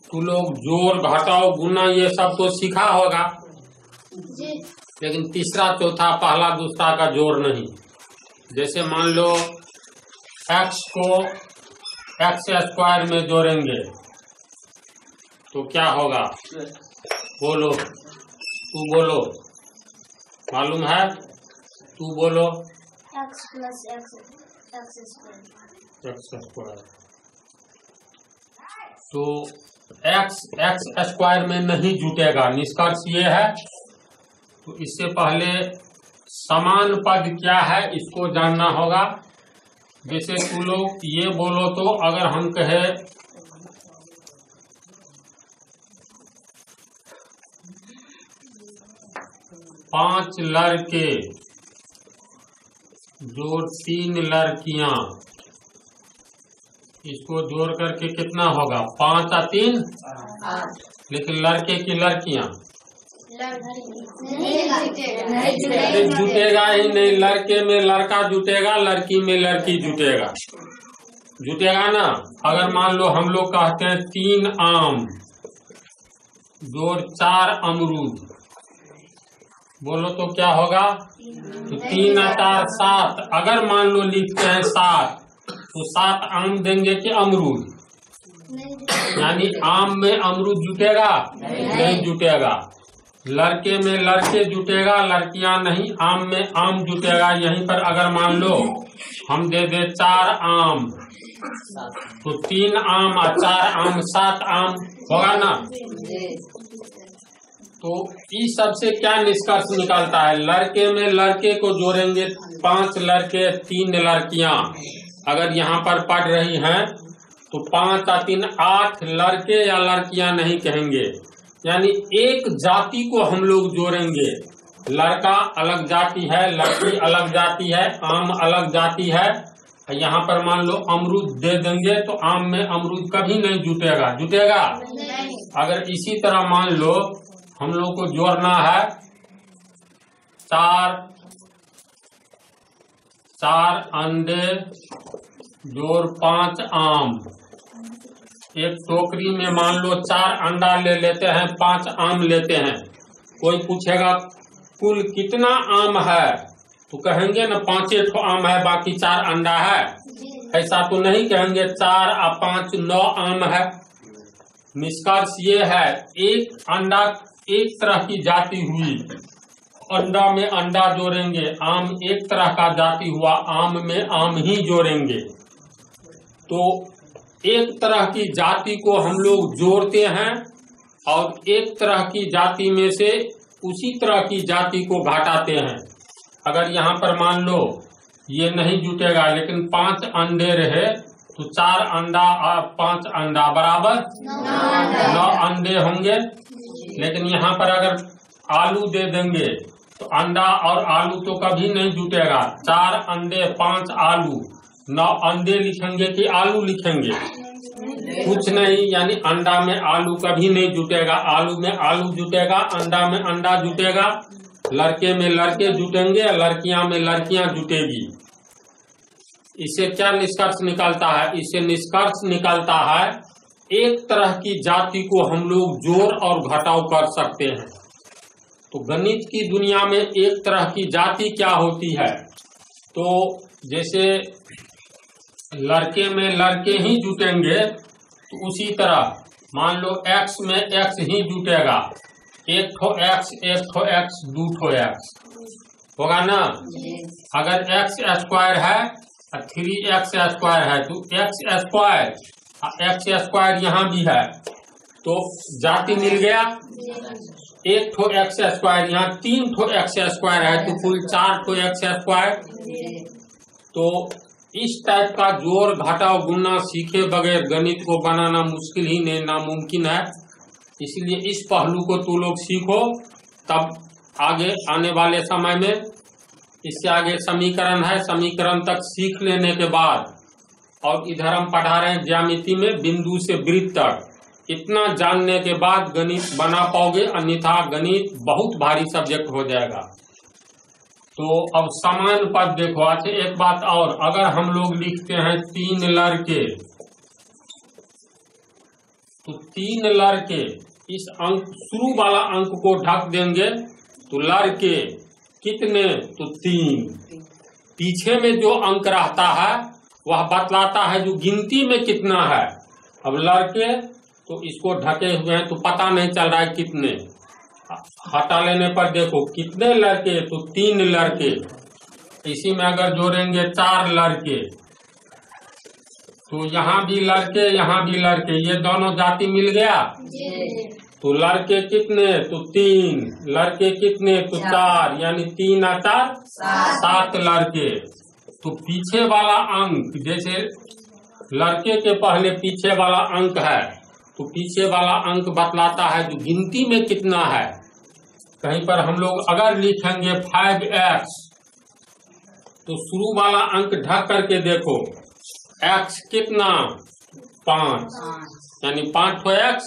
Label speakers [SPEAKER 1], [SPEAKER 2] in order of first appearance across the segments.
[SPEAKER 1] तू लोग जोड़ घटाओ गुना ये सब तो सीखा होगा, लेकिन तीसरा चौथा पहला दूसरा का जोड़ नहीं। जैसे मान लो x को x स्क्वायर में जोड़ेंगे तो क्या होगा? बोलो, तू बोलो, मालूम है? तू बोलो।
[SPEAKER 2] x plus x
[SPEAKER 1] square. तो x स्क्वायर में नहीं जुटेगा, निष्कर्ष ये है। तो इससे पहले समान पद क्या है इसको जानना होगा। जैसे तू लोग ये बोलो तो अगर हम कहे पांच लड़के जोड़ 3 लड़कियां, इसको जोड़ करके कितना होगा? 5 और 3 8। लेकिन लड़के की लड़कियां जुटेगा ही नहीं। लड़के में लड़का जुटेगा, लड़की में लड़की जुटेगा, जुटेगा ना। अगर मान लो हम लोग कहते हैं 3 आम जोड़ 4 अमरूद, बोलो तो क्या होगा? तो 3 और 4 7। अगर मान लो लिखते हैं 7 तो 7 आम देंगे कि अमरूद? यानी आम में अमरूद जुटेगा? नहीं जुटेगा। लड़के में लड़के जुटेगा, लड़कियां नहीं। आम में आम जुटेगा। यहीं पर अगर मान लो हम दे दे 4 आम तो 3 आम और 4 आम 7 आम होगा ना। तो इस सब से क्या निष्कर्ष निकलता है? लड़के में लड़के को जोड़ेंगे 5 लड़के 3 लड़कियां अगर यहाँ पर पढ़ रही हैं तो 5 और 3 8 लड़के या लड़कियां नहीं कहेंगे। यानी एक जाति को हम लोग जोड़ेंगे। लड़का अलग जाति है, लड़की अलग जाति है, आम अलग जाति है। यहाँ पर मान लो अमरूद दे देंगे तो आम में अमरूद कभी नहीं जुटेगा, जुटेगा? अगर इसी तरह मान लो हम लोग को जोड़ना है 4 अंडे जोड़ 5 आम। एक टोकरी में मान लो 4 अंडा ले लेते हैं, 5 आम लेते हैं। कोई पूछेगा कुल कितना आम है तो कहेंगे ना 5 आम है बाकी 4 अंडा है। ऐसा तो नहीं कहेंगे 4 और 5 9 आम है। निष्कर्ष ये है एक अंडा एक तरह की जाति हुई, अंडा में अंडा जोड़ेंगे। आम एक तरह का जाति हुआ, आम में आम ही जोड़ेंगे। तो एक तरह की जाति को हम लोग जोड़ते हैं और एक तरह की जाति में से उसी तरह की जाति को घटाते हैं। अगर यहाँ पर मान लो ये नहीं जुटेगा लेकिन 5 अंडे रहे तो 4 अंडा और 5 अंडा बराबर 9 अंडे होंगे। लेकिन यहाँ पर अगर आलू दे देंगे तो अंडा और आलू तो कभी नहीं जुटेगा। 4 अंडे 5 आलू, 9 अंडे लिखेंगे कि आलू लिखेंगे? कुछ नहीं। यानी अंडा में आलू कभी नहीं जुटेगा, आलू में आलू जुटेगा, अंडा में अंडा जुटेगा। लड़के में लड़के जुटेंगे, लड़कियां में लड़कियां जुटेगी। इससे क्या निष्कर्ष निकलता है? इससे निष्कर्ष निकलता है एक तरह की जाति को हम लोग जोड़ और घटाव कर सकते हैं। तो गणित की दुनिया में एक तरह की जाति क्या होती है? तो जैसे लड़के में लड़के ही जुटेंगे तो उसी तरह मान लो x में x ही जुटेगा। एक ठो x 2 ठो x होगा ना। अगर x स्क्वायर है और 3x स्क्वायर है तो x स्क्वायर यहाँ भी है तो जाति मिल गया। एक ठो x स्क्वायर, यहाँ 3 ठो x स्क्वायर है तो कुल 4 ठो x स्क्वायर। तो इस टाइप का जोड़ घटाव गुना सीखे बगैर गणित को बनाना मुश्किल ही नहीं, नामुमकिन है। इसलिए इस पहलू को तू लोग सीखो, तब आगे आने वाले समय में इससे आगे समीकरण है, समीकरण तक सीख लेने के बाद, और इधर हम पढ़ा रहे हैं ज्यामिति में बिंदु से वृत्त तक, इतना जानने के बाद गणित बना पाओगे, अन्यथा गणित बहुत भारी सब्जेक्ट हो जाएगा। तो अब समान पद देखो। अच्छा एक बात और, अगर हम लोग लिखते हैं 3 लड़के, तो 3 लड़के इस अंक शुरू वाला अंक को ढक देंगे तो लड़के कितने, तो 3। पीछे में जो अंक रहता है वह बतलाता है जो गिनती में कितना है। अब लड़के तो इसको ढके हुए हैं तो पता नहीं चल रहा है कितने, हटा लेने पर देखो कितने लड़के, तो 3 लड़के। इसी में अगर जोड़ेंगे 4 लड़के तो यहाँ भी लड़के यहाँ भी लड़के, ये दोनों जाति मिल गया। तो लड़के कितने, तो 3, लड़के कितने, तो 4, यानी 3 और 4 7 लड़के। तो पीछे वाला अंक, जैसे लड़के के पहले पीछे वाला अंक है तो पीछे वाला अंक बतलाता है जो गिनती में कितना है। कहीं पर हम लोग अगर लिखेंगे 5x तो शुरू वाला अंक ढक करके देखो x कितना, 5, यानी 5 x।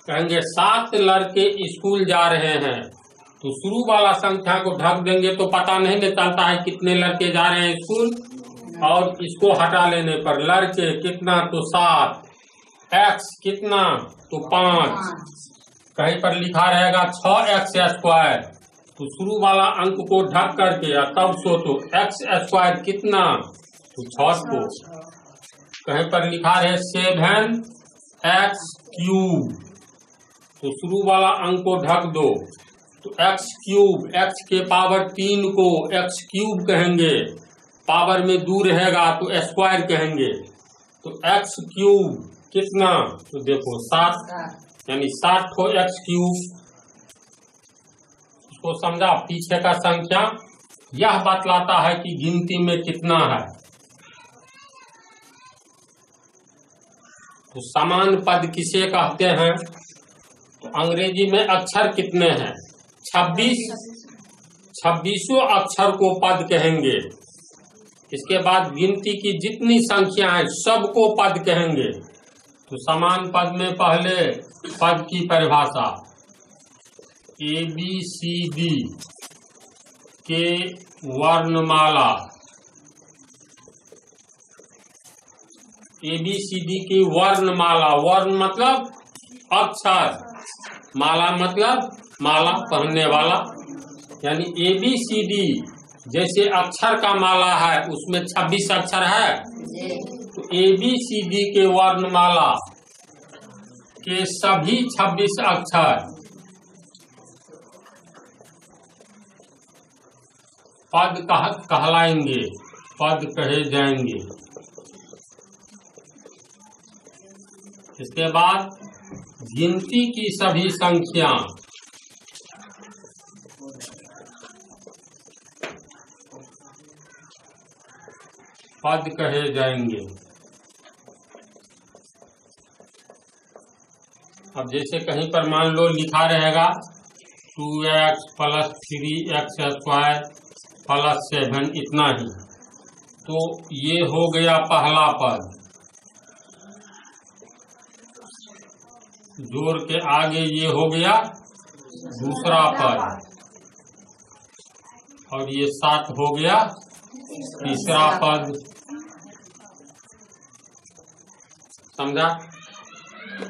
[SPEAKER 1] कहेंगे 7 लड़के स्कूल जा रहे हैं तो शुरू वाला संख्या को ढक देंगे तो पता नहीं चलता है कितने लड़के जा रहे हैं स्कूल। और इसको हटा लेने पर लड़के कितना, तो 7, x कितना, तो 5। कहीं पर लिखा रहेगा 6x², तो शुरू वाला अंक को ढक करके तब सो तो x² कितना, तो 6। कहीं पर लिखा रहे 7x³ तो शुरू वाला अंक को ढक दो तो x³ x के पावर 3 को x³ कहेंगे, पावर में दूर रहेगा तो स्क्वायर कहेंगे। तो x³ कितना, तो देखो 7, यानी 7 को x³। इसको समझा, पीछे का संख्या यह बतलाता है कि गिनती में कितना है। तो समान पद किसे कहते हैं, तो अंग्रेजी में अक्षर कितने हैं, 26। 26 अक्षर को पद कहेंगे। इसके बाद गिनती की जितनी संख्या है सबको पद कहेंगे। तो समान पद में पहले पद की परिभाषा, ABCD के वर्णमाला, ABCD की वर्णमाला, वर्ण मतलब अक्षर, माला मतलब माला पहनने वाला, यानी ABCD जैसे अक्षर का माला है उसमें 26 अक्षर है, तो ABCD के वर्णमाला के सभी 26 अक्षर पद कहलाएंगे, पद कहे जाएंगे। इसके बाद गिनती की सभी संख्या पद कहे जाएंगे। अब जैसे कहीं पर मान लो लिखा रहेगा 2x + 3x² + 7, इतना ही, तो ये हो गया पहला पद। जोड़ के आगे ये हो गया दूसरा पद, और ये 7 हो गया तीसरा पद। समझा?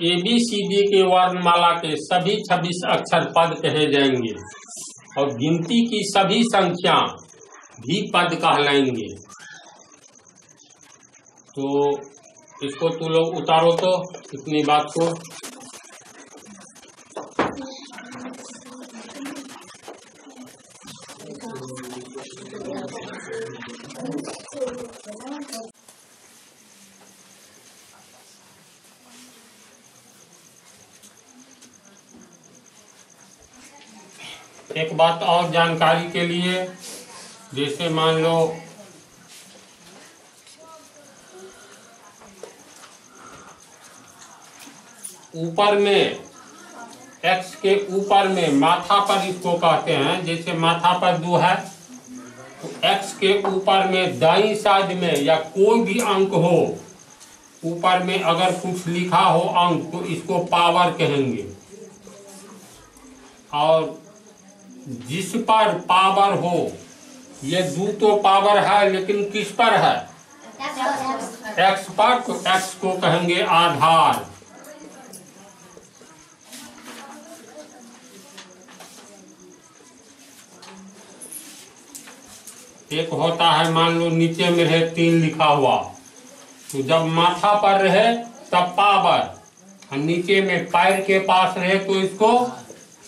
[SPEAKER 1] ABCD के वर्णमाला के सभी 26 अक्षर पद कहे जाएंगे और गिनती की सभी संख्या भी पद कहलाएंगे। तो इसको तू लोग उतारो तो इतनी बात को। एक बात और जानकारी के लिए, जैसे मान लो ऊपर में x के ऊपर में माथा पर इसको कहते हैं, जैसे माथा पर 2 है तो x के ऊपर में दाईं साइड में या कोई भी अंक हो, ऊपर में अगर कुछ लिखा हो अंक तो इसको पावर कहेंगे, और जिस पर पावर हो ये 2 तो पावर है, लेकिन किस पर है? x पर। तो x को कहेंगे आधार। एक होता है, मान लो नीचे में रहे 3 लिखा हुआ, तो जब माथा पर रहे तब पावर, और नीचे में पैर के पास रहे तो इसको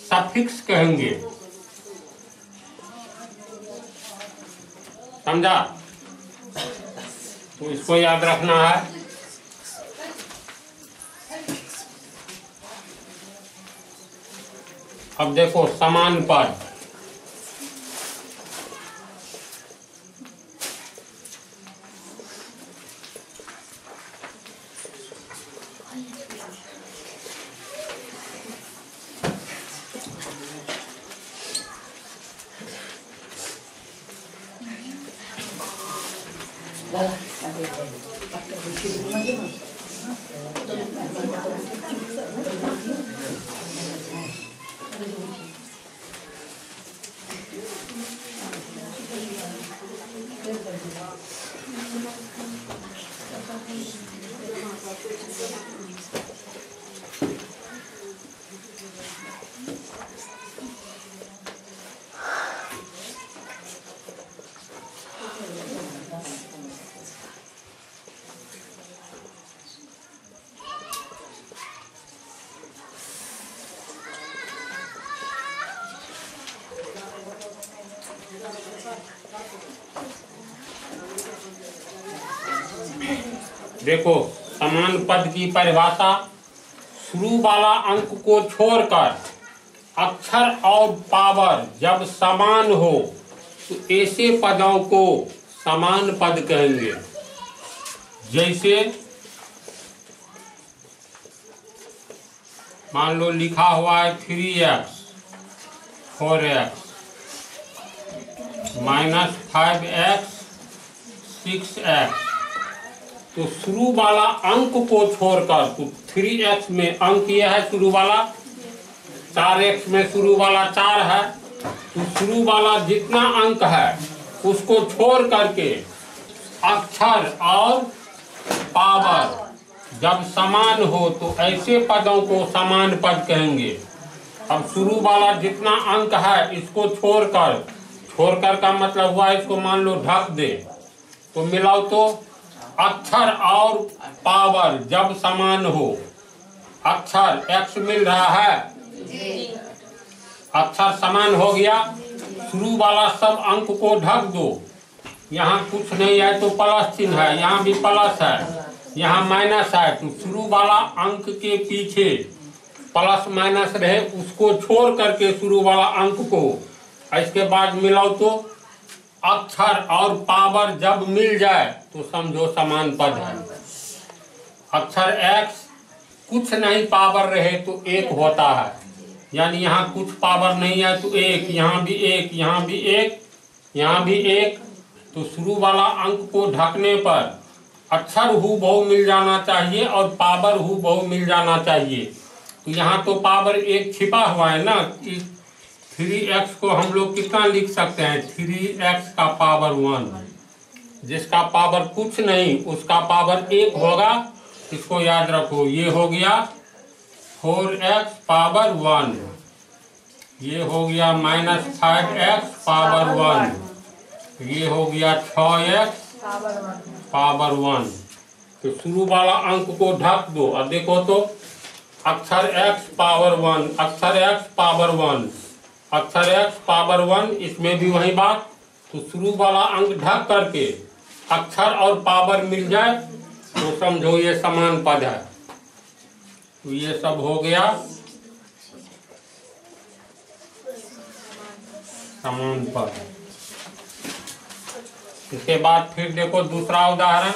[SPEAKER 1] सफिक्स कहेंगे। समझा? तो इसको याद रखना है। अब देखो समान पद। देखो समान पद की परिभाषा, शुरू वाला अंक को छोड़कर अक्षर और पावर जब समान हो तो ऐसे पदों को समान पद कहेंगे। जैसे मान लो लिखा हुआ है 3x 4x -5x 6x, तो शुरू वाला अंक को छोड़कर, तो 3x में अंक यह है शुरू वाला, 4x में शुरू वाला 4 है, तो शुरू वाला जितना अंक है उसको छोड़ करके अक्षर और पावर जब समान हो तो ऐसे पदों को समान पद कहेंगे। अब शुरू वाला जितना अंक है इसको छोड़कर का मतलब हुआ इसको मान लो ढक दे, तो मिलाओ तो अक्षर और पावर जब समान हो, अक्षर x मिल रहा है, अक्षर समान हो गया, शुरू वाला सब अंक को ढक दो। यहाँ कुछ नहीं है तो प्लस चिन्ह है, यहाँ भी प्लस है, यहाँ माइनस है, तो शुरू वाला अंक के पीछे प्लस माइनस रहे उसको छोड़ करके शुरू वाला अंक को, इसके बाद मिलाओ तो अक्षर और पावर जब मिल जाए तो समझो समान पद है। अक्षर x कुछ नहीं पावर रहे तो 1 होता है, यानी यहाँ कुछ पावर नहीं है तो 1, यहाँ भी 1, यहाँ भी 1, यहाँ भी 1, तो शुरू वाला अंक को ढकने पर अक्षर हूबहू मिल जाना चाहिए और पावर हूबहू मिल जाना चाहिए। तो यहाँ तो पावर 1 छिपा हुआ है ना, 3x को हम लोग कितना लिख सकते हैं, 3x का पावर 1, जिसका पावर कुछ नहीं उसका पावर 1 होगा, इसको याद रखो। ये हो गया 4x पावर 1, ये हो गया -5x पावर 1, ये हो गया 6x पावर 1। तो शुरू वाला अंक को ढक दो और देखो तो अक्षर x पावर 1, अक्षर x पावर 1, अक्षर x पावर 1, इसमें भी वही बात। तो शुरू वाला अंक ढक करके अक्षर और पावर मिल जाए तो समझो ये समान पद है। तो ये सब हो गया समान पद। इसके बाद फिर देखो दूसरा उदाहरण,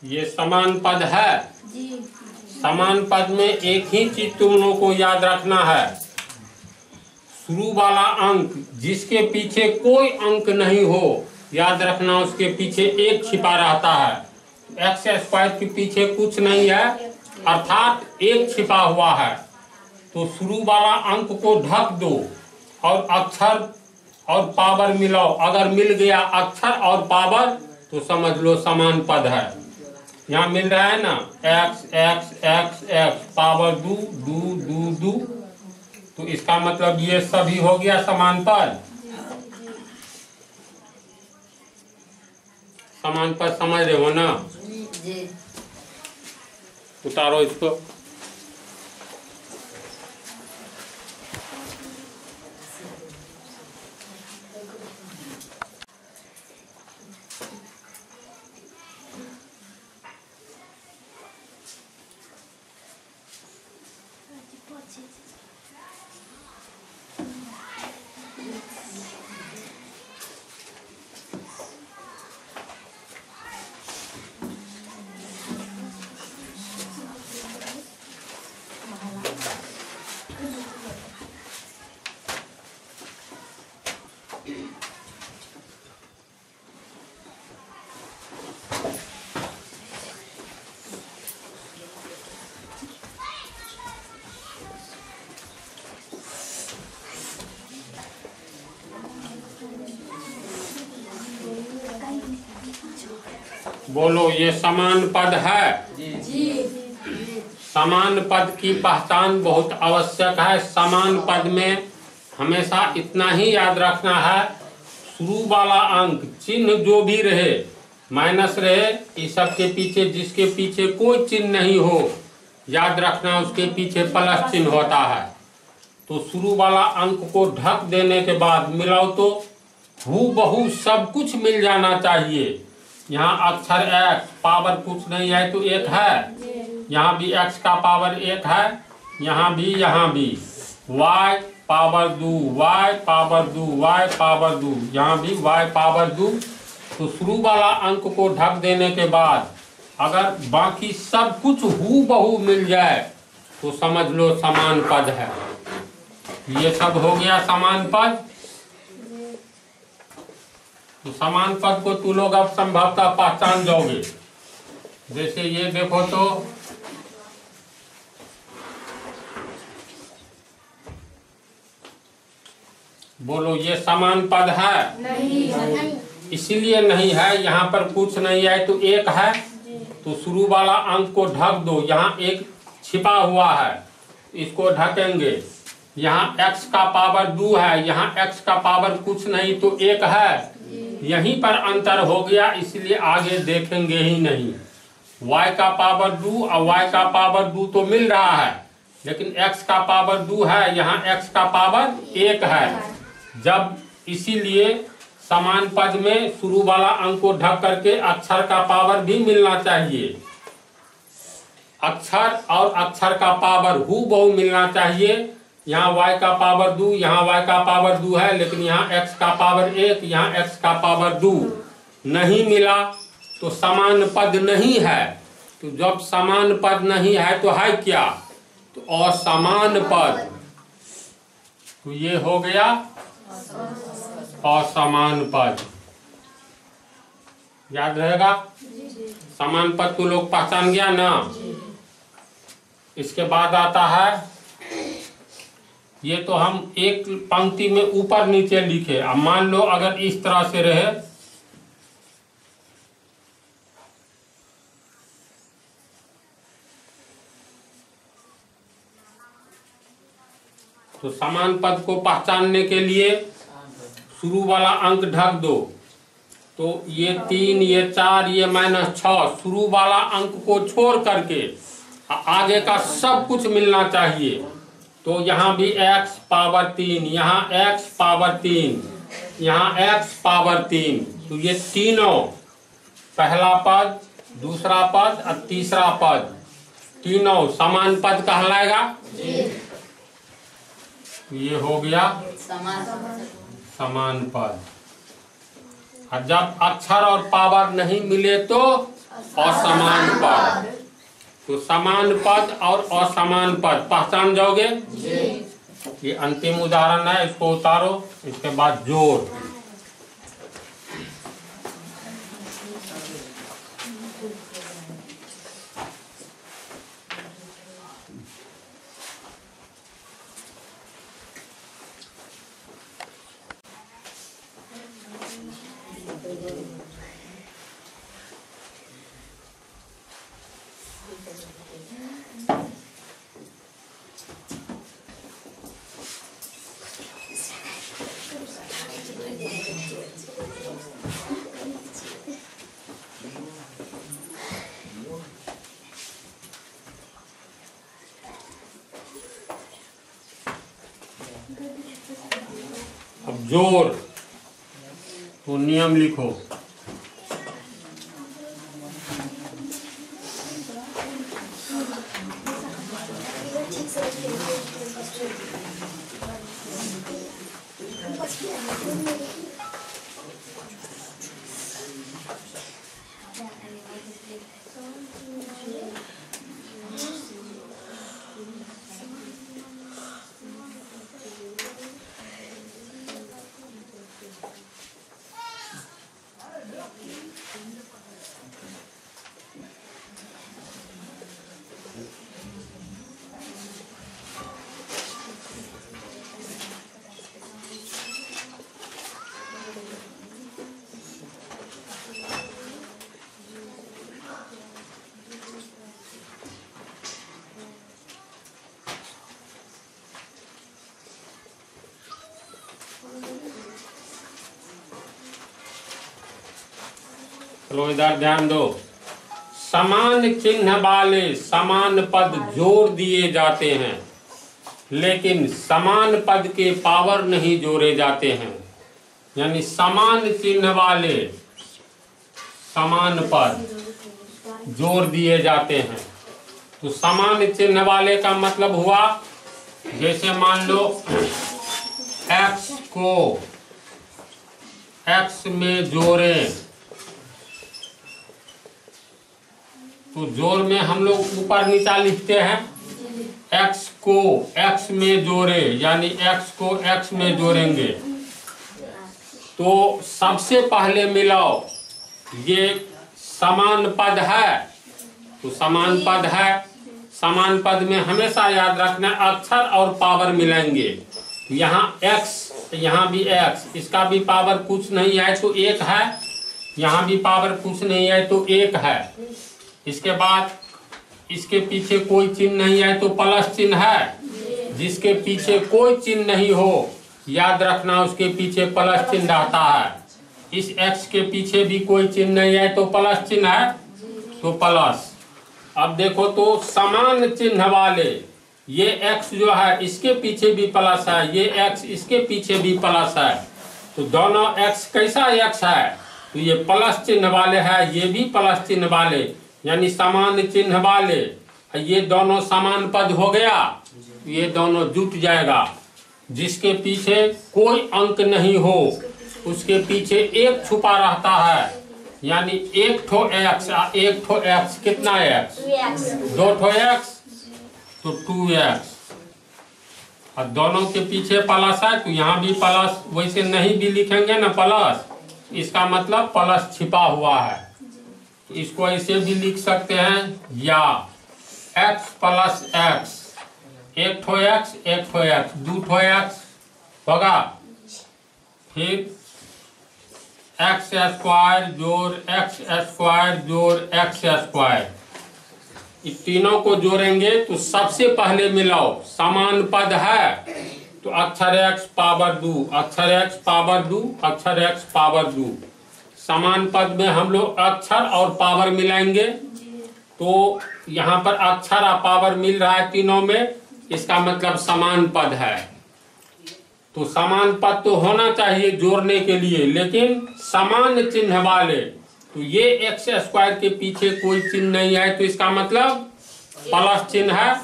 [SPEAKER 1] ये समान पद है। समान पद में एक ही चीज तुम लोगों को याद रखना है, शुरू वाला अंक जिसके पीछे कोई अंक नहीं हो, याद रखना उसके पीछे एक छिपा रहता है। एक्स स्क्वायर के पीछे कुछ नहीं है, अर्थात एक छिपा हुआ है। तो शुरू वाला अंक को ढक दो और अक्षर और पावर मिलाओ। अगर मिल गया अक्षर और पावर तो समझ लो समान पद है। यहाँ मिल रहा है ना, x x x x power दू दू दू दू, तो इसका मतलब ये सभी हो गया समान पद। समान पद समझ रहे हो ना? उतारो इसको। बोलो, ये समान पद है? जी। समान पद की पहचान बहुत आवश्यक है। समान पद में हमेशा इतना ही याद रखना है, शुरू वाला अंक चिन्ह जो भी रहे, माइनस रहे, इस सब के पीछे जिसके पीछे कोई चिन्ह नहीं हो, याद रखना उसके पीछे प्लस चिन्ह होता है। तो शुरू वाला अंक को ढक देने के बाद मिलाओ तो हूबहू सब कुछ मिल जाना चाहिए। यहाँ अक्षर x पावर कुछ नहीं है तो एक है, यहाँ भी x का पावर एक है, यहाँ भी y पावर दो, y पावर दो, y पावर दो, यहाँ भी y पावर दो। तो शुरू वाला अंक को ढक देने के बाद अगर बाकी सब कुछ हूबहू मिल जाए तो समझ लो समान पद है। ये सब हो गया समान पद। तो समान पद को तू लोग अब संभवतः पहचान जाओगे। जैसे ये देखो तो बोलो, ये समान पद है? नहीं। इसीलिए नहीं है, यहाँ पर कुछ नहीं है तो एक है, तो शुरू वाला अंक को ढक दो। यहाँ एक छिपा हुआ है, इसको ढकेंगे। यहाँ x का पावर 2 है, यहाँ x का पावर कुछ नहीं तो एक है, यहीं पर अंतर हो गया, इसलिए आगे देखेंगे ही नहीं। y का पावर 2 और y का पावर 2 तो मिल रहा है, लेकिन x का पावर 2 है, यहाँ x का पावर 1 है। जब इसीलिए समान पद में शुरू वाला अंक को ढक करके अक्षर का पावर भी मिलना चाहिए। अक्षर और अक्षर का पावर हूबहू मिलना चाहिए। यहाँ y का पावर 2, यहाँ y का पावर 2 है, लेकिन यहाँ x का पावर 1, यहाँ x का पावर 2 नहीं मिला तो समान पद नहीं है। तो जब समान पद नहीं है तो है क्या? तो असमान पद। तो ये हो गया असमान पद। याद रहेगा? समान पद को लोग पहचान गया ना? इसके बाद आता है, ये तो हम एक पंक्ति में ऊपर नीचे लिखे। अब मान लो अगर इस तरह से रहे तो समान पद को पहचानने के लिए शुरू वाला अंक ढक दो। तो ये 3, ये 4, ये -6, शुरू वाला अंक को छोड़ करके आगे का सब कुछ मिलना चाहिए। तो यहाँ भी x पावर 3, यहाँ x पावर 3, यहाँ x पावर 3, तो ये तीनों, पहला पद, दूसरा पद और तीसरा पद, तीनों समान पद कहलाएगा। ये हो गया समान पद। और जब अक्षर और पावर नहीं मिले तो असमान पद। तो समान पद और असमान पद पहचान जाओगे। ये अंतिम उदाहरण है, इसको उतारो। इसके बाद जोड़। अब जोड़, तो नियम लिखो। चलो इधर ध्यान दो। समान चिन्ह वाले समान पद जोड़ दिए जाते हैं, लेकिन समान पद के पावर नहीं जोड़े जाते हैं। यानी समान चिन्ह वाले समान पद जोड़ दिए जाते हैं। तो समान चिन्ह वाले का मतलब हुआ, जैसे मान लो x को x में जोड़ें, तो जोड़ में हम लोग ऊपर नीचा लिखते हैं। x को x में जोड़े, यानी x को x में जोड़ेंगे तो सबसे पहले मिलाओ, ये समान पद है, तो समान पद है। समान पद में हमेशा याद रखना अक्षर और पावर मिलेंगे। यहाँ x, यहाँ भी x, इसका भी पावर कुछ नहीं है तो एक है, यहाँ भी पावर कुछ नहीं है तो एक है। इसके बाद इसके पीछे कोई चिन्ह नहीं है तो प्लस चिन्ह है। जिसके पीछे कोई चिन्ह नहीं हो, याद रखना उसके पीछे प्लस चिन्ह रहता है। इस x के पीछे भी कोई चिन्ह नहीं है तो प्लस चिन्ह है, तो प्लस। अब देखो तो समान चिन्ह वाले, ये x जो है इसके पीछे भी प्लस है, ये x इसके पीछे भी प्लस है, तो दोनों x कैसा x है, तो ये प्लस चिन्ह वाले है, ये भी प्लस चिन्ह वाले, यानी समान चिन्ह वाले। ये दोनों समान पद हो गया, ये दोनों जुट जाएगा। जिसके पीछे कोई अंक नहीं हो उसके पीछे एक छुपा रहता है, यानी एक ठो x, एक ठो x कितना x, दो ठो x तो 2x। और दोनों के पीछे प्लस है तो यहाँ भी प्लस, वैसे नहीं भी लिखेंगे ना प्लस, इसका मतलब प्लस छिपा हुआ है। इसको ऐसे भी लिख सकते हैं, या x प्लस x, एक ठो x एक ठो x, दो ठो x होगा। फिर x स्क्वायर जोड़ x स्क्वायर जोड़ x स्क्वायर, इस तीनों को जोड़ेंगे तो सबसे पहले मिलाओ। समान पद है तो अक्षर x पावर 2, अक्षर x पावर 2, अक्षर x पावर 2। समान पद में हम लोग अक्षर और पावर मिलाएंगे, तो यहाँ पर अक्षर और पावर मिल रहा है तीनों में, इसका मतलब समान पद है। तो समान पद तो होना चाहिए जोड़ने के लिए, लेकिन समान चिन्ह वाले, तो ये x स्क्वायर के पीछे कोई चिन्ह नहीं है तो इसका मतलब प्लस चिन्ह है।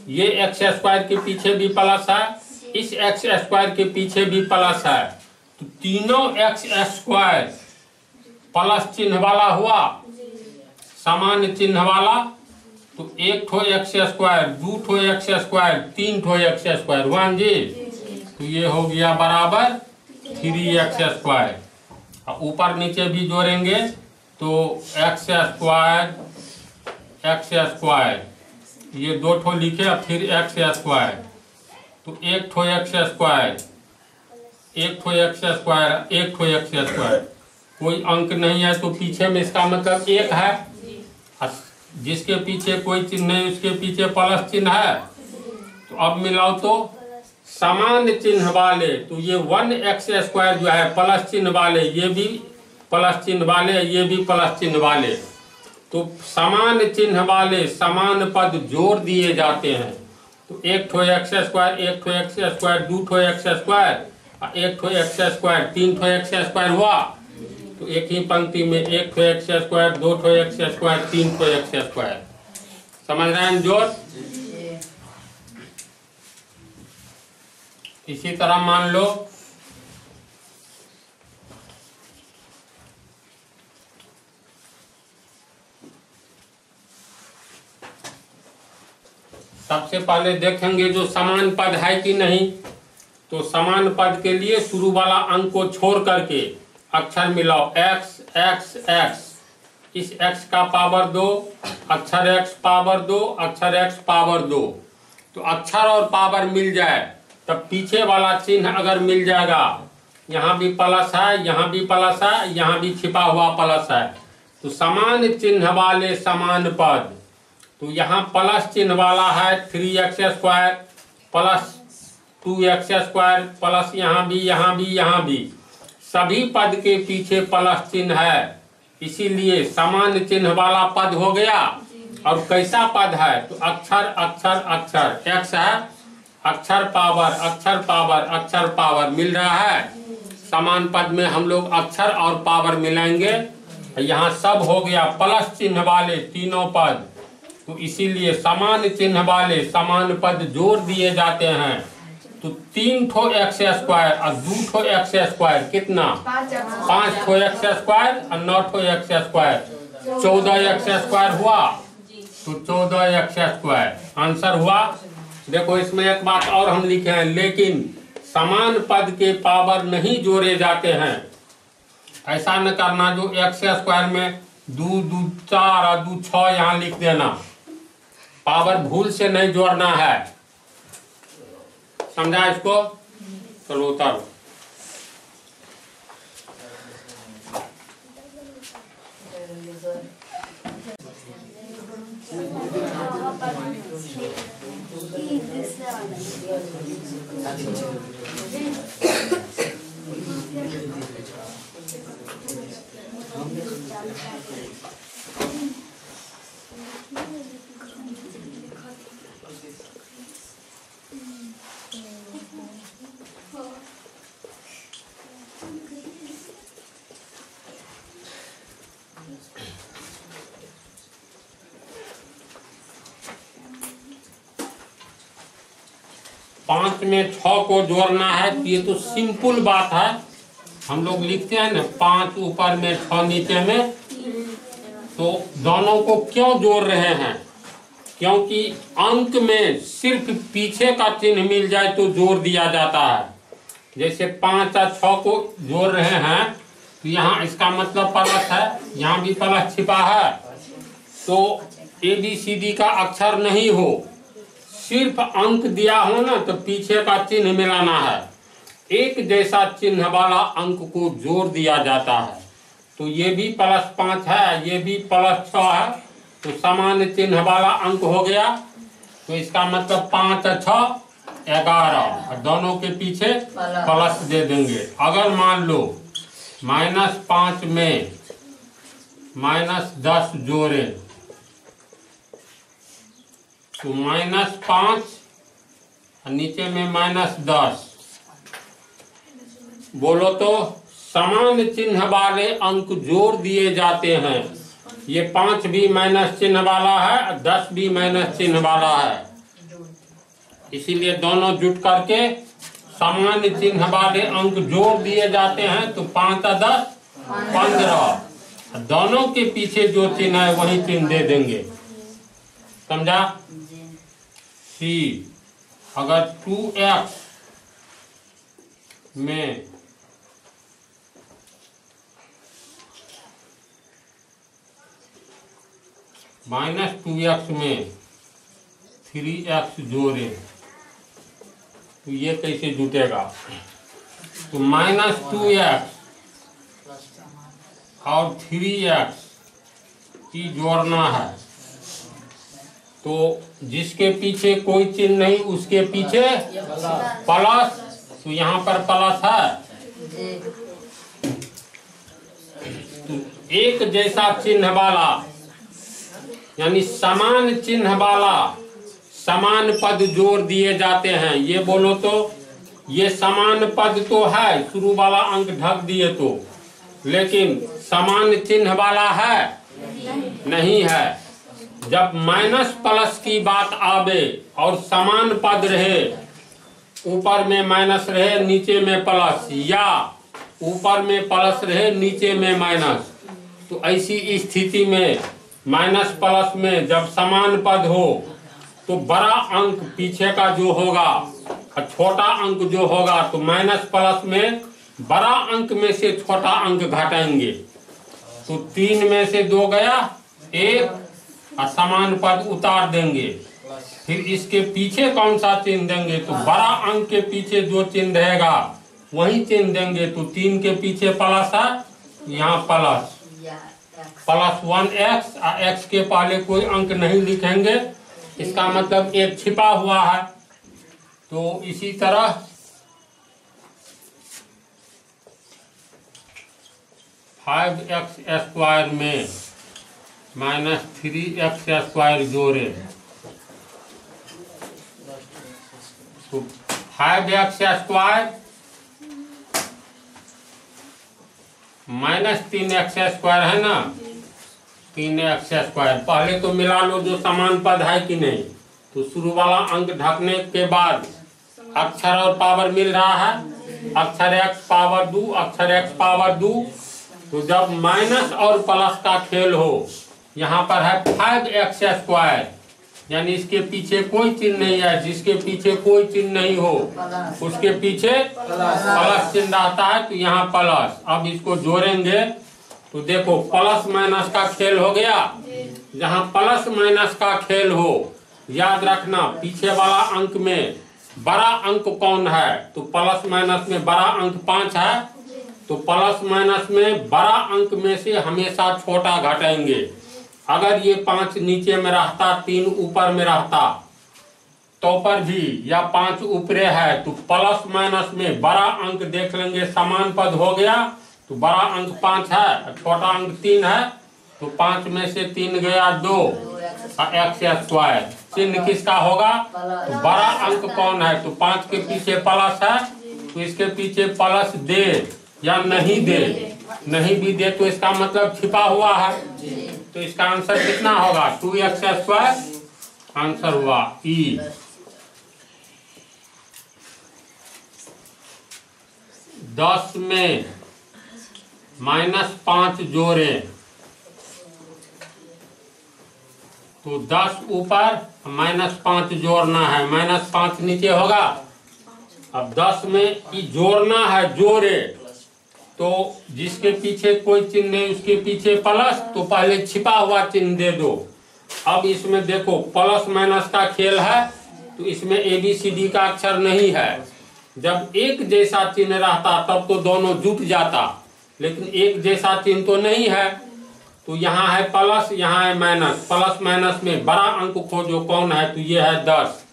[SPEAKER 1] ये x स्क्वायर के पीछे भी प्लस है, इस x स्क्वायर के पीछे भी प्लस है, तो तीनों x स्क्वायर प्लस चिन्ह वाला हुआ, समान चिन्ह वाला। तो 1 ठो एक्स स्क्वायर, 2 ठो एक्स स्क्वायर, 3 ठो एक्स स्क्वायर, 1 जी। तो ये हो गया बराबर 3x स्क्वायर। और ऊपर नीचे भी जोड़ेंगे तो एक्स स्क्वायर, ये 2 ठो लिखे और फिर एक्स स्क्वायर, तो 1 ठो एक्स स्क्वायर, 1 ठो एक्स स्क्वायर, 1 ठो एक्स स्क्वायर। कोई अंक नहीं है तो पीछे में इसका मतलब 1 है, जिसके पीछे कोई चिन्ह नहीं उसके पीछे प्लस चिन्ह है। तो अब मिलाओ तो समान चिन्ह वाले, तो ये 1x स्क्वायर जो है प्लस चिन्ह वाले, ये भी प्लस चिन्ह वाले, ये भी प्लस चिन्ह वाले, तो समान चिन्ह वाले समान पद जोड़ दिए जाते हैं। तो 1 ठो एक्स स्क्वायर, 1 ठो एक्स स्क्वायर, 2 ठो एक्स स्क्वायर, 1 ठो एक्स स्क्वायर, 3 ठो एक्स स्क्वायर हुआ। तो एक ही पंक्ति में 1 ठो एक्स स्क्वायर, 2 ठो एक्स स्क्वायर, 3 ठो एक्स स्क्वायर। समझ रहे हैं जोड़? इसी तरह मान लो सबसे पहले देखेंगे जो समान पद है कि नहीं। तो समान पद के लिए शुरू वाला अंक को छोड़ करके अक्षर मिलाओ, x x x, इस x का पावर 2, अक्षर x पावर 2, अक्षर x पावर 2। तो अक्षर और पावर मिल जाए तब पीछे वाला चिन्ह अगर मिल जाएगा, यहाँ भी प्लस है, यहाँ भी प्लस है, यहाँ भी छिपा हुआ प्लस है, तो समान चिन्ह वाले समान पद। तो यहाँ प्लस चिन्ह वाला है 3x square plus 2x square plus यहाँ भी, यहाँ भी, यहाँ भी, सभी पद के पीछे प्लस चिन्ह है, इसीलिए समान चिन्ह वाला पद हो गया। और कैसा पद है? तो अक्षर अक्षर अक्षर, x है, अक्षर पावर अक्षर पावर अक्षर पावर मिल रहा है। समान पद में हम लोग अक्षर और पावर मिलाएंगे। यहाँ सब हो गया प्लस चिन्ह वाले तीनों पद, तो इसीलिए समान चिन्ह वाले समान पद जोड़ दिए जाते हैं। तो 3 ठो एक्स स्क्वायर और 2 ठो एक्स स्क्वायर कितना? 5 ठो एक्स स्क्वायर और 9 ठो एक्स स्क्वायर, 14 एक्स स्क्वायर हुआ। तो 14 एक्स स्क्वायर आंसर हुआ। देखो इसमें एक बात और हम लिखे हैं, लेकिन समान पद के पावर नहीं जोड़े जाते हैं। ऐसा न करना जो एक्स स्क्वायर में 2 2 4 और 2 6 यहाँ लिख देना, पावर भूल से नहीं जोड़ना है। समझा इसको? चलो उतारो। पांच में 6 को जोड़ना है, ये तो सिंपल बात है। हम लोग लिखते हैं ना 5 ऊपर में 6 नीचे में, तो दोनों को क्यों जोड़ रहे हैं? क्योंकि अंक में सिर्फ पीछे का चिन्ह मिल जाए तो जोड़ दिया जाता है। जैसे 5 और 6 को जोड़ रहे हैं तो यहाँ इसका मतलब प्लस है, यहाँ भी प्लस छिपा है। तो ABCD का अक्षर नहीं हो, सिर्फ अंक दिया हो ना तो पीछे का चिन्ह मिलाना है। एक जैसा चिन्ह वाला अंक को जोड़ दिया जाता है। तो ये भी +5 है, ये भी +6 है, तो समान चिन्ह वाला अंक हो गया। तो इसका मतलब 5 और 6 11, और दोनों के पीछे प्लस दे देंगे। अगर मान लो -5 में -10 जोड़े तो -5 और नीचे में -10, बोलो तो समान चिन्ह वाले अंक जोड़ दिए जाते हैं। ये 5 भी माइनस चिन्ह वाला है और 10 भी माइनस चिन्ह वाला है, इसीलिए दोनों जुट करके समान चिन्ह वाले अंक जोड़ दिए जाते हैं। तो 5 और 10 15, दोनों के पीछे जो चिन्ह है वही चिन्ह दे देंगे। समझा? सी अगर 2x में -2x में 3x जोड़े तो ये कैसे जुटेगा? तो -2x और 3x की जोड़ना है तो जिसके पीछे कोई चिन्ह नहीं उसके पीछे प्लस, तो यहाँ पर प्लस है। तो एक जैसा चिन्ह वाला यानी समान चिन्ह वाला समान पद जोड़ दिए जाते हैं। ये बोलो तो ये समान पद तो है, शुरू वाला अंक ढक दिए तो, लेकिन समान चिन्ह वाला है नहीं है। जब माइनस प्लस की बात आवे और समान पद रहे, ऊपर में माइनस रहे नीचे में प्लस, या ऊपर में प्लस रहे नीचे में माइनस, तो ऐसी स्थिति में माइनस प्लस में जब समान पद हो तो बड़ा अंक पीछे का जो होगा और छोटा अंक जो होगा, तो माइनस प्लस में बड़ा अंक में से छोटा अंक घटाएंगे। तो 3 में से 2 गया 1 और समान पद उतार देंगे। फिर इसके पीछे कौन सा चिन्ह देंगे? तो बड़ा अंक के पीछे जो चिन्ह रहेगा वही चिन्ह देंगे। तो 3 के पीछे प्लस है, यहाँ प्लस +1x और x के पहले कोई अंक नहीं लिखेंगे, इसका मतलब एक छिपा हुआ है। तो इसी तरह (5x² में -3x² जोड़े तो 5x² -3x² है ना, 3x²। पहले तो मिला लो जो समान पद है कि नहीं। तो शुरू वाला अंक ढकने के बाद अक्षर और पावर मिल रहा है, अक्षर x पावर 2, अक्षर x पावर 2। तो जब माइनस और प्लस का खेल हो, यहाँ पर है 5x², यानी इसके पीछे कोई चिन्ह नहीं है। जिसके पीछे कोई चिन्ह नहीं हो उसके पीछे प्लस चिन्ह रहता है, तो यहाँ प्लस। अब इसको जोड़ेंगे तो देखो प्लस माइनस का खेल हो गया। जहाँ प्लस माइनस का खेल हो, याद रखना पीछे वाला अंक में बड़ा अंक कौन है? तो प्लस माइनस में बड़ा अंक 5 है, तो प्लस माइनस में बड़ा अंक में से हमेशा छोटा घटाएंगे। अगर ये 5 नीचे में रहता, 3 ऊपर में रहता तो पर भी, या 5 ऊपरे है, तो प्लस माइनस में बड़ा अंक देख लेंगे, समान पद हो गया। तो बड़ा अंक 5 है, छोटा अंक 3 है, तो 5 में से 3 गया 2 x²। चिन्ह किसका होगा? तो बड़ा अंक कौन है? तो 5 के पीछे प्लस है, तो इसके पीछे प्लस दे या नहीं दे। नहीं भी दे तो इसका मतलब छिपा हुआ है। तो इसका आंसर कितना होगा? 2x²। आंसर हुआ ई। 10 में -5 जोड़े तो 10 ऊपर -5 जोड़ना है, -5 नीचे होगा। अब 10 में ये जोड़ना है, जोड़े तो जिसके पीछे कोई चिन्ह नहीं उसके पीछे प्लस, तो पहले छिपा हुआ चिन्ह दे दो। अब इसमें देखो प्लस माइनस का खेल है, तो इसमें ABCD का अक्षर नहीं है। जब एक जैसा चिन्ह रहता तब तो दोनों जुट जाता, लेकिन एक जैसा चिन्ह तो नहीं है। तो यहाँ है प्लस, यहाँ है माइनस। प्लस माइनस में बड़ा अंक खोजो कौन है? तो ये है 10।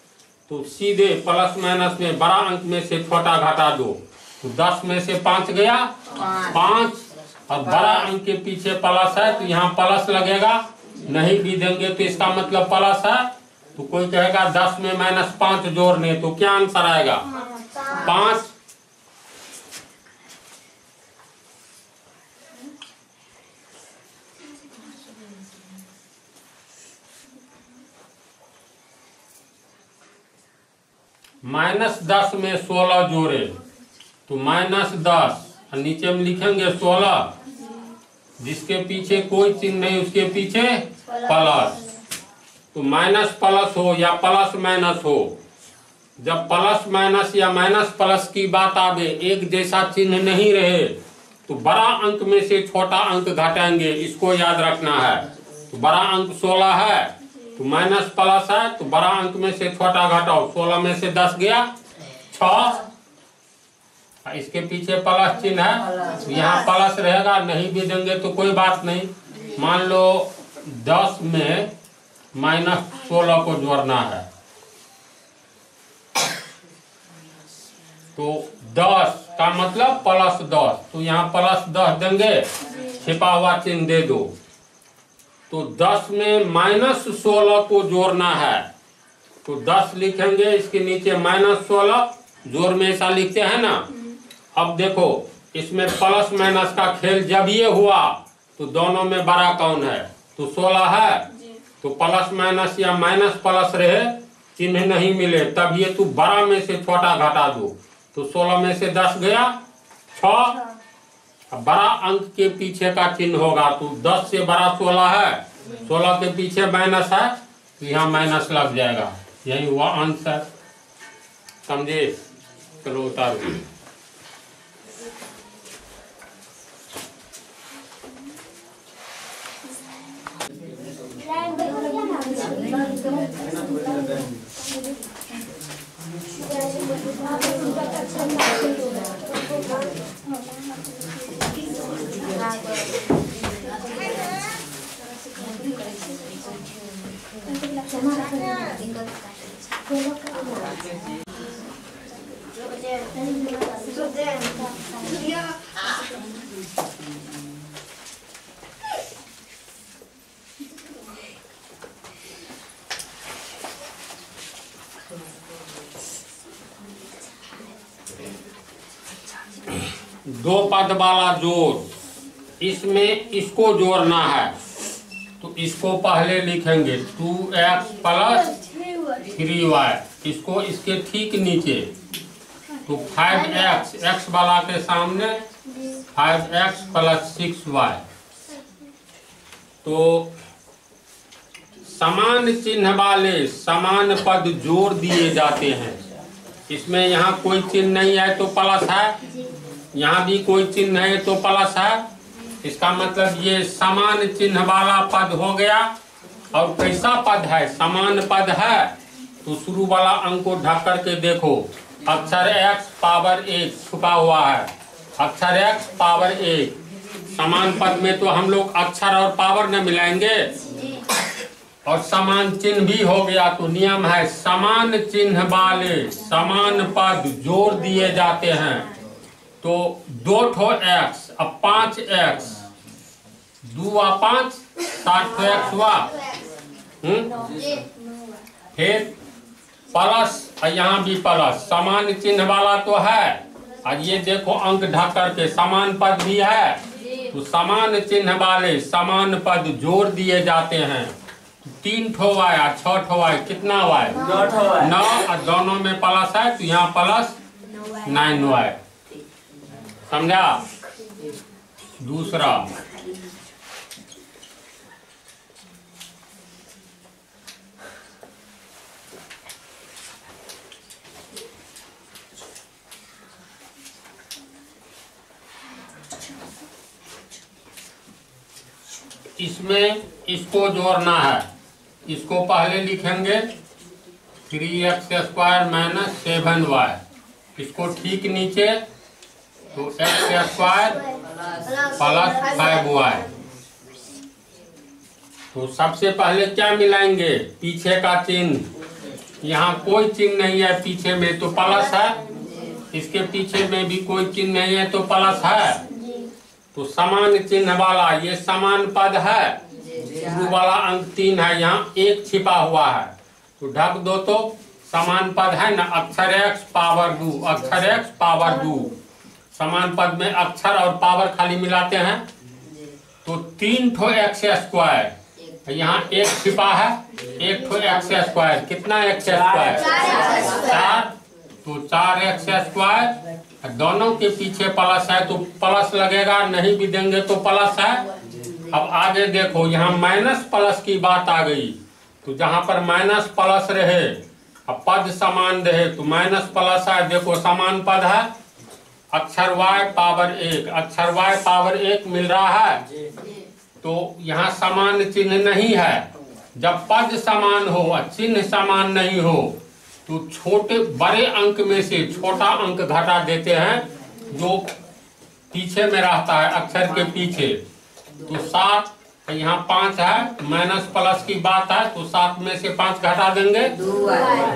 [SPEAKER 1] तो सीधे प्लस माइनस में बड़ा अंक में से छोटा घटा दो। तो 10 में से 5 गया 5, और बड़ा अंक के पीछे प्लस है, तो यहाँ प्लस लगेगा। नहीं भी देंगे तो इसका मतलब प्लस है। तो कोई कहेगा 10 में -5 जोड़ने, तो क्या आंसर आएगा? 5। -10 में 16 जोड़े तो -10, और नीचे में लिखेंगे 16। जिसके पीछे कोई चिन्ह नहीं उसके पीछे प्लस। तो माइनस प्लस हो या प्लस माइनस हो, जब प्लस माइनस या माइनस प्लस की बात आवे, एक जैसा चिन्ह नहीं रहे तो बड़ा अंक में से छोटा अंक घटाएंगे, इसको याद रखना है। तो बड़ा अंक 16 है तो माइनस प्लस है तो बड़ा अंक में से छोटा घटाओ, 16 में से 10 गया 6, इसके पीछे प्लस चिन्ह है तो यहाँ प्लस रहेगा, नहीं भी देंगे तो कोई बात नहीं। मान लो 10 में माइनस 16 को जोड़ना है तो 10 का मतलब प्लस 10, तो यहाँ प्लस 10 देंगे, छिपा हुआ चिन्ह दे दो। तो 10 में माइनस 16 को जोड़ना है तो 10 लिखेंगे, इसके नीचे माइनस 16, जोड़ में ऐसा लिखते हैं ना। अब देखो इसमें प्लस माइनस का खेल जब ये हुआ तो दोनों में बड़ा कौन है, तो 16 है, तो प्लस माइनस या माइनस प्लस रहे, चिन्ह नहीं मिले, तब ये तू बड़ा में से छोटा घटा दो, तो 16 में से 10 गया 6। अब बड़ा अंक के पीछे का चिन्ह होगा तो 10 से बड़ा 16 है, 16 के पीछे माइनस है तो यहाँ माइनस लग जाएगा, यही हुआ आंसर। समझे? चलो उतारो। दो पद वाला जोड़, इसमें इसको जोड़ना है तो इसको पहले लिखेंगे 2x प्लस 3y, इसको इसके ठीक नीचे तो 5x, x वाला के सामने 5x प्लस 6y। तो समान चिन्ह वाले समान पद जोड़ दिए जाते हैं। इसमें यहाँ कोई चिन्ह नहीं है तो प्लस है, यहाँ भी कोई चिन्ह है तो प्लस है, इसका मतलब ये समान चिन्ह वाला पद हो गया। और कैसा पद है? समान पद है तो शुरू वाला अंक को ढक करके देखो, अक्षर x पावर 1 छुपा हुआ है, अक्षर x पावर 1। समान पद में तो हम लोग अक्षर और पावर न मिलाएंगे, और समान चिन्ह भी हो गया तो नियम है समान चिन्ह वाले समान पद जोड़ दिए जाते हैं। तो 2 ठो x, अब 5x, 2 व 5 7 x हुआ, फिर प्लस, यहाँ भी प्लस, समान चिन्ह वाला तो है। और ये देखो अंक ढक करके समान पद भी है तो समान चिन्ह वाले समान पद जोड़ दिए जाते हैं। 3 ठो y और 6 ठो y, कितना y? 9, और दोनों में प्लस है तो यहाँ प्लस 9y। समझा? दूसरा, इसमें इसको जोड़ना है, इसको पहले लिखेंगे 3x² माइनस 7y, इसको ठीक नीचे तो x² प्लस 5y। तो सबसे पहले क्या मिलाएंगे? पीछे का चिन्ह, यहाँ कोई चिन्ह नहीं है पीछे में तो प्लस है, इसके पीछे में भी कोई चिन्ह नहीं है तो प्लस है। तो समान चिन्ह वाला ये समान पद है, शुरू वाला अंक 3 है, यहाँ 1 छिपा हुआ है तो ढक दो, तो समान पद है ना, अक्षर x पावर 2, अक्षर x पावर 2। समान पद में अक्षर और पावर खाली मिलाते हैं तो 3 ठो x², यहाँ 1 छिपा है, 1 ठो x², कितना x²? 4, तो 4x²। दोनों के पीछे प्लस है तो प्लस लगेगा, नहीं भी देंगे तो प्लस है। अब आगे देखो, यहाँ माइनस प्लस की बात आ गई तो जहां पर माइनस प्लस रहे अब पद समान रहे तो माइनस प्लस है, देखो समान पद है, अक्षर y पावर 1, अक्षर y पावर 1 मिल रहा है। तो यहाँ समान चिन्ह नहीं है। जब पद समान हो और चिन्ह समान नहीं हो तो छोटे बड़े अंक में से छोटा अंक घटा देते हैं जो पीछे में रहता है अक्षर के पीछे। तो 7 यहाँ 5 है, माइनस प्लस की बात है तो 7 में से 5 घटा देंगे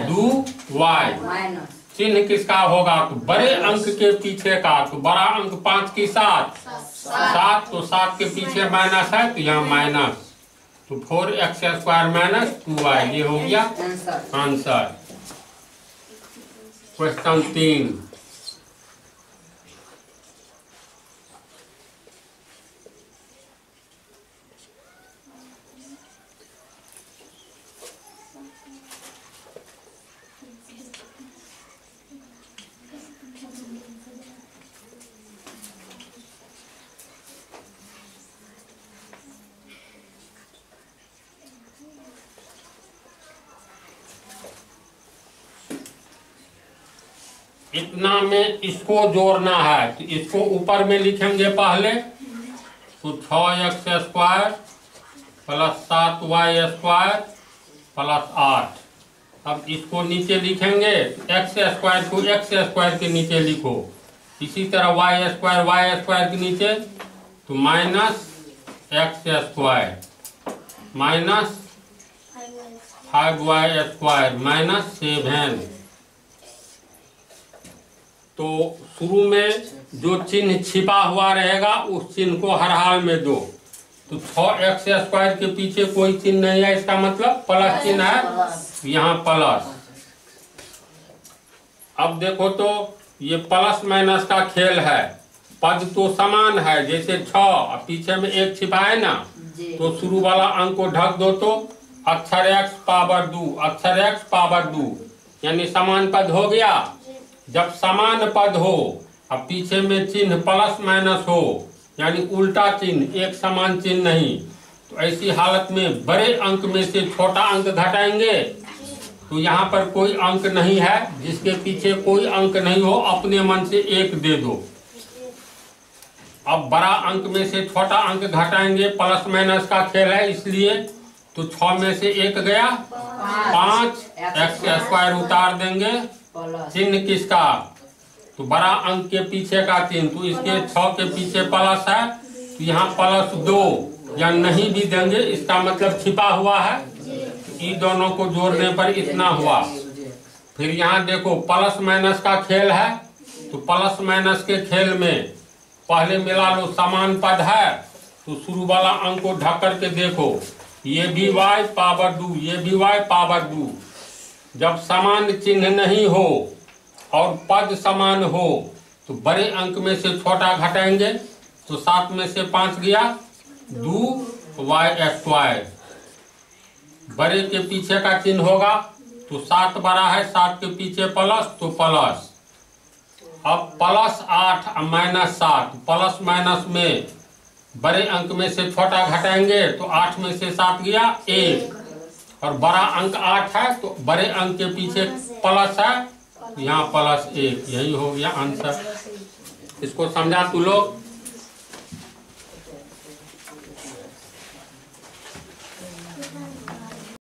[SPEAKER 1] 2y। चिन्ह किसका होगा? तो बड़े अंक के पीछे का, तो बड़ा अंक 5 की 7, तो 7 के पीछे माइनस है तो यहाँ माइनस, तो 4x² माइनस 2y, ये हो गया आंसर। क्वेश्चन 3। इतना में इसको जोड़ना है तो इसको ऊपर में लिखेंगे पहले, तो 6x² प्लस 7y² प्लस 8। अब इसको नीचे लिखेंगे, x² को x² के नीचे लिखो, इसी तरह y² के नीचे, तो minus x² minus 5y² minus 7। तो शुरू में जो चिन्ह छिपा हुआ रहेगा उस चिन्ह को हर हाल में दो। तो 6x² के पीछे कोई चिन्ह नहीं है, इसका मतलब प्लस चिन्ह है, यहाँ प्लस। अब देखो तो ये प्लस माइनस का खेल है, पद तो समान है, जैसे 6 पीछे में 1 छिपा है ना, तो शुरू वाला अंक को ढक दो तो अक्षर x पावर 2, अक्षर x पावर 2 यानी समान पद हो गया। जब समान पद हो अब पीछे में चिन्ह प्लस माइनस हो यानी उल्टा चिन्ह, एक समान चिन्ह नहीं, तो ऐसी हालत में बड़े अंक में से छोटा अंक घटाएंगे। तो यहाँ पर कोई अंक नहीं है, जिसके पीछे कोई अंक नहीं हो अपने मन से 1 दे दो। अब बड़ा अंक में से छोटा अंक घटाएंगे, प्लस माइनस का खेल है इसलिए, तो 6 में से 1 गया 5, x² उतार देंगे, चिन्ह किसका? तो बड़ा अंक के पीछे का चिन्ह, तो इसके 6 के पीछे प्लस है तो यहाँ प्लस 2 या नहीं भी देंगे, इसका मतलब छिपा हुआ है। इन दोनों को जोड़ने पर इतना हुआ। फिर यहाँ देखो प्लस माइनस का खेल है, तो प्लस माइनस के खेल में पहले मिला लो समान पद है, तो शुरू वाला अंक को ढक करके देखो, ये भी y पावर 2, ये भी y पावर 2। जब समान चिन्ह नहीं हो और पद समान हो तो बड़े अंक में से छोटा घटाएंगे, तो 7 में से 5 गया 2y²। बड़े के पीछे का चिन्ह होगा तो 7 बड़ा है, 7 के पीछे प्लस तो प्लस। अब प्लस 8 माइनस 7, प्लस माइनस में बड़े अंक में से छोटा घटाएंगे तो 8 में से 7 गया 1, और बड़ा अंक 8 है तो बड़े अंक के पीछे प्लस है, यहाँ प्लस 1, यही हो गया आंसर। इसको समझा तू लोग।